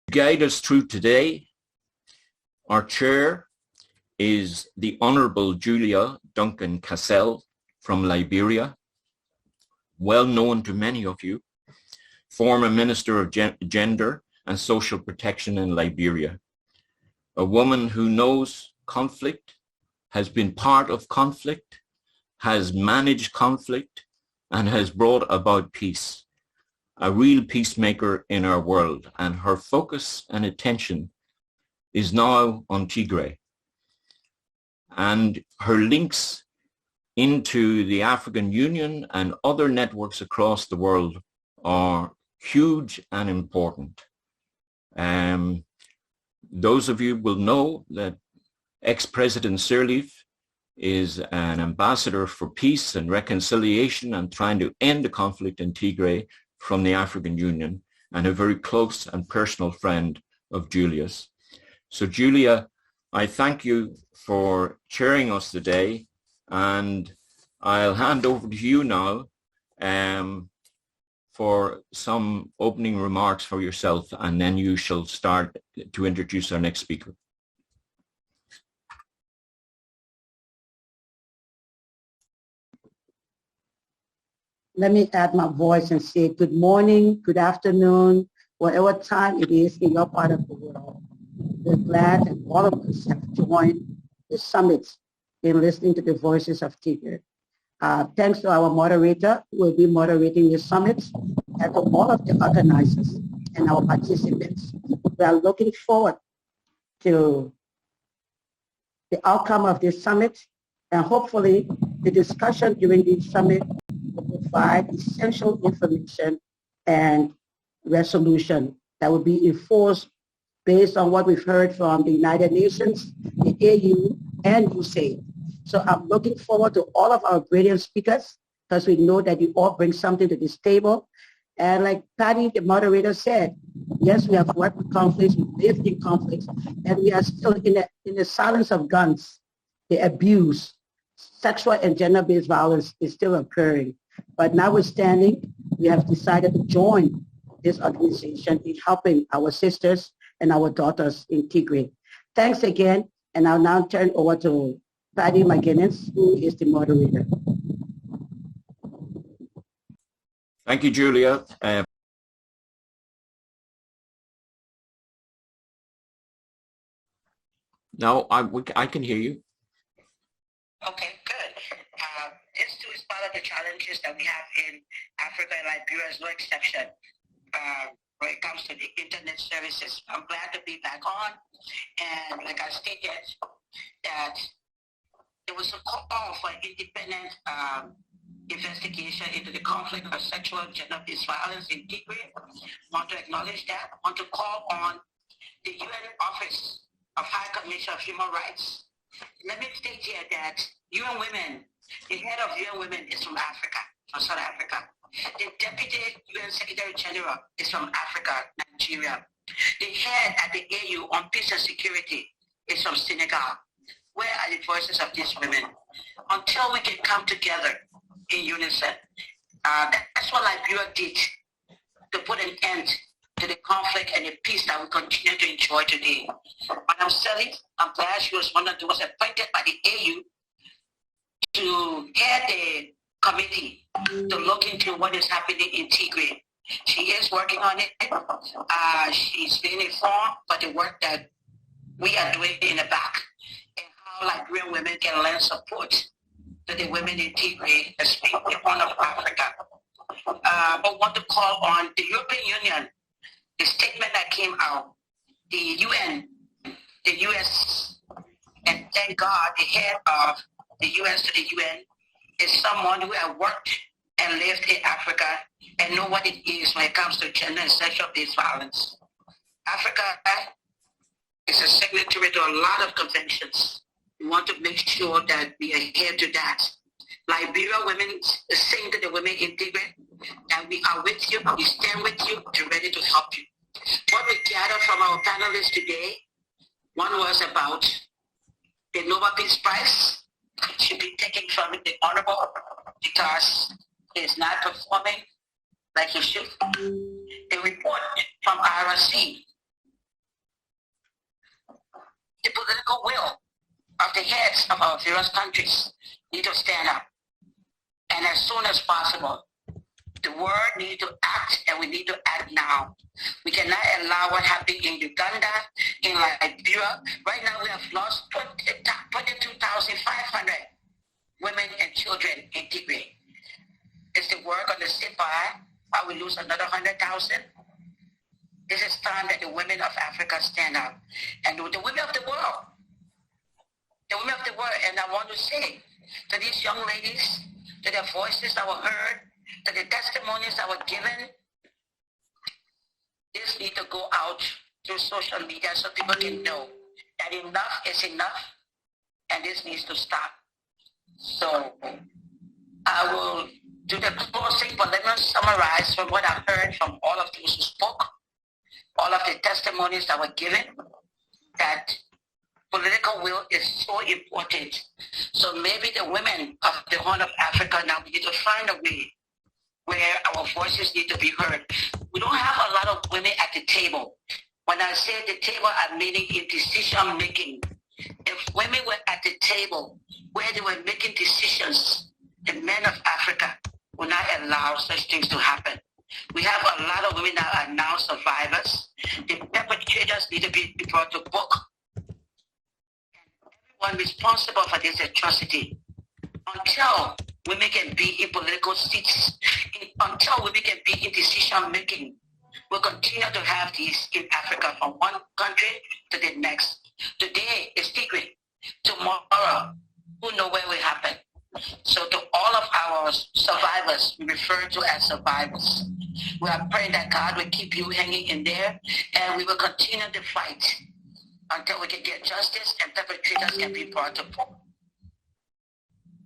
guide us through today, our chair is the Honorable Julia Duncan Cassell from Liberia, well known to many of you, former Minister of Gender and Social Protection in Liberia, a woman who knows conflict, has been part of conflict, has managed conflict, and has brought about peace, a real peacemaker in our world, and her focus and attention is now on Tigray. And her links into the African Union and other networks across the world are huge and important. Those of you will know that ex-President Sirleaf is an ambassador for peace and reconciliation and trying to end the conflict in Tigray from the African Union, and a very close and personal friend of Julia's. So Julia, I thank you for chairing us today, and I'll hand over to you now for some opening remarks for yourself, and then you shall start to introduce our next speaker. Let me add my voice and say good morning, good afternoon, whatever time it is in your part of the world. We're glad that all of us have joined the summit in listening to the voices of Tigray. Thanks to our moderator who will be moderating the summit, and to all of the organizers and our participants. We are looking forward to the outcome of this summit, and hopefully the discussion during this summit will provide essential information and resolution that will be enforced based on what we've heard from the United Nations, the AU, and USAID. So I'm looking forward to all of our brilliant speakers, because we know that you all bring something to this table. And like Patty, the moderator, said, yes, we have worked with conflicts, we lived in conflicts, and we are still in the silence of guns. The abuse, sexual and gender-based violence is still occurring. But notwithstanding, we have decided to join this organization in helping our sisters and our daughters in Tigray. Thanks again, and I'll now turn over to Patty McGuinness, who is the moderator. Thank you, Julia. Now I can hear you. Okay, good. This too is part of the challenges that we have in Africa, and Liberia is no exception when it comes to the internet services. I'm glad to be back on, and like I stated, that there was a call for independent investigation into the conflict of sexual and gender-based violence in Tigray. I want to acknowledge that. I want to call on the UN Office of High Commission of Human Rights. Let me state here that UN Women, the head of UN Women is from Africa, from South Africa. The Deputy UN Secretary General is from Africa, Nigeria. The head at the AU on peace and security is from Senegal. Where are the voices of these women? Until we can come together in unison. That's what Liberia did to put an end to the conflict and the peace that we continue to enjoy today. Madam Sirleaf, I'm glad she was was appointed by the AU to head the committee to look into what is happening in Tigray. She is working on it. She's being informed by the work that we are doing in the back, and how Liberian women can lend support to the women in Tigray, especially the Horn of Africa. I want to call on the European Union, the statement that came out, the UN, the US, and thank God the head of the US to the UN is someone who has worked and lived in Africa and know what it is when it comes to gender and sexual-based violence. Africa is a signatory to a lot of conventions. We want to make sure that we adhere to that. Liberia women is saying to the women in Tigray that we are with you, we stand with you, and ready to help you. What we gathered from our panelists today, one was about the Nobel Peace Prize should be taken from the honorable because he is not performing like he should. The report from IRC the political will of the heads of our various countries need to stand up. And as soon as possible, the world needs to act, and we need to act now. We cannot allow what happened in Uganda, in Liberia. Right now, we have lost 22,500 women and children in Tigray. Is the world going to sit by while we lose another 100,000? This is time that the women of Africa stand up. And the women of the world, and I want to say to these young ladies, to their voices that were heard, to the testimonies that were given, this need to go out through social media so people can know that enough is enough, and this needs to stop. So I will do the closing, but let me summarize from what I heard from all of those who spoke, all of the testimonies that were given, that political will is so important. So maybe the women of the Horn of Africa now need to find a way where our voices need to be heard. We don't have a lot of women at the table. When I say the table, I'm meaning in decision making. If women were at the table where they were making decisions, the men of Africa will not allow such things to happen. We have a lot of women that are now survivors. The perpetrators need to be brought to book. Everyone responsible for this atrocity. Until women can be in political seats, until women can be in decision making, we'll continue to have these in Africa from one country to the next. Today is Tigray. Tomorrow, who knows where will happen? So to all of our survivors, we refer to as survivors. We are praying that God will keep you hanging in there, and we will continue to fight until we can get justice and perpetrators can be brought to book.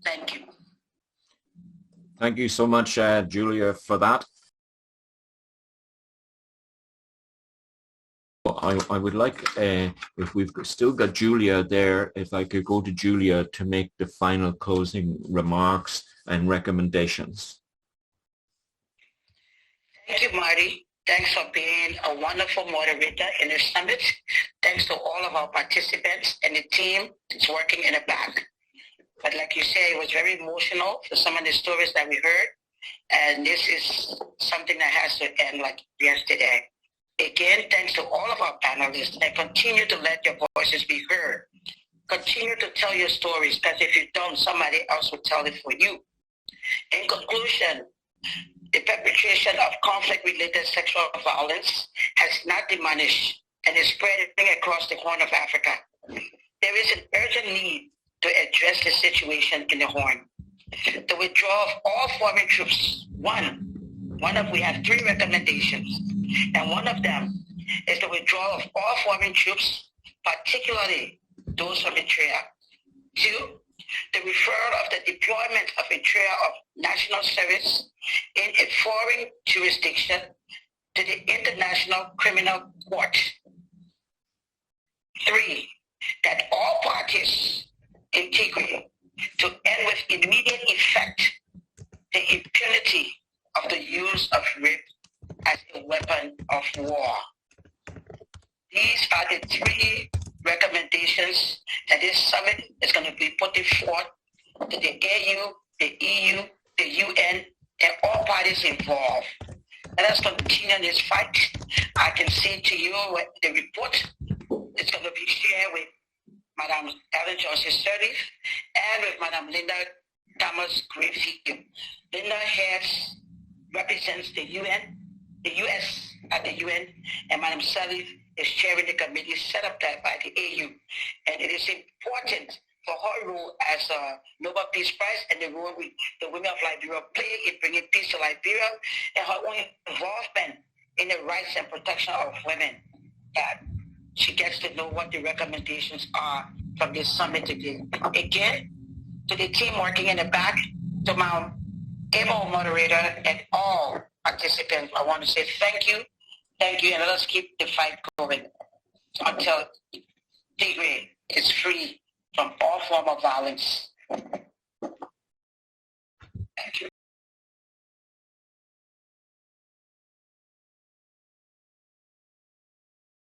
Thank you. Thank you so much, Julia, for that. I would like, if we've still got Julia there, if I could go to Julia to make the final closing remarks and recommendations. Thank you, Marty. Thanks for being a wonderful moderator in the summit. Thanks to all of our participants and the team that's working in the back. But like you say, it was very emotional for some of the stories that we heard. And this is something that has to end like yesterday. Again, thanks to all of our panelists, and continue to let your voices be heard. Continue to tell your stories, because if you don't, somebody else will tell it for you. In conclusion, the perpetration of conflict-related sexual violence has not diminished and is spreading across the Horn of Africa. There is an urgent need to address the situation in the Horn. The withdrawal of all foreign troops, we have 3 recommendations, and one of them is the withdrawal of all foreign troops, particularly those from Eritrea. 2, the referral of the deployment of Eritrea of National Service in a foreign jurisdiction to the International Criminal Court. 3, that all parties in Tigray to end with immediate effect the impunity of the use of rape as a weapon of war. These are the 3 recommendations that this summit is going to be putting forth to the AU, the EU, the UN, and all parties involved. Let us continue this fight. I can say to you what the report is going to be shared with Madam Ellen Johnson-Sirleaf and with Madam Linda Thomas-Greenfield. Linda represents the UN, the US at the UN, and Madam Sirleaf is chairing the committee set up there by the AU. And it is important for her role as a Nobel Peace Prize and the role the women of Liberia play in bringing peace to Liberia, and her own involvement in the rights and protection of women, that she gets to know what the recommendations are from this summit today. Again, to the team working in the back, to my able moderator and all participants, I want to say thank you, and let us keep the fight going until Tigray is free from all form of violence. Thank you.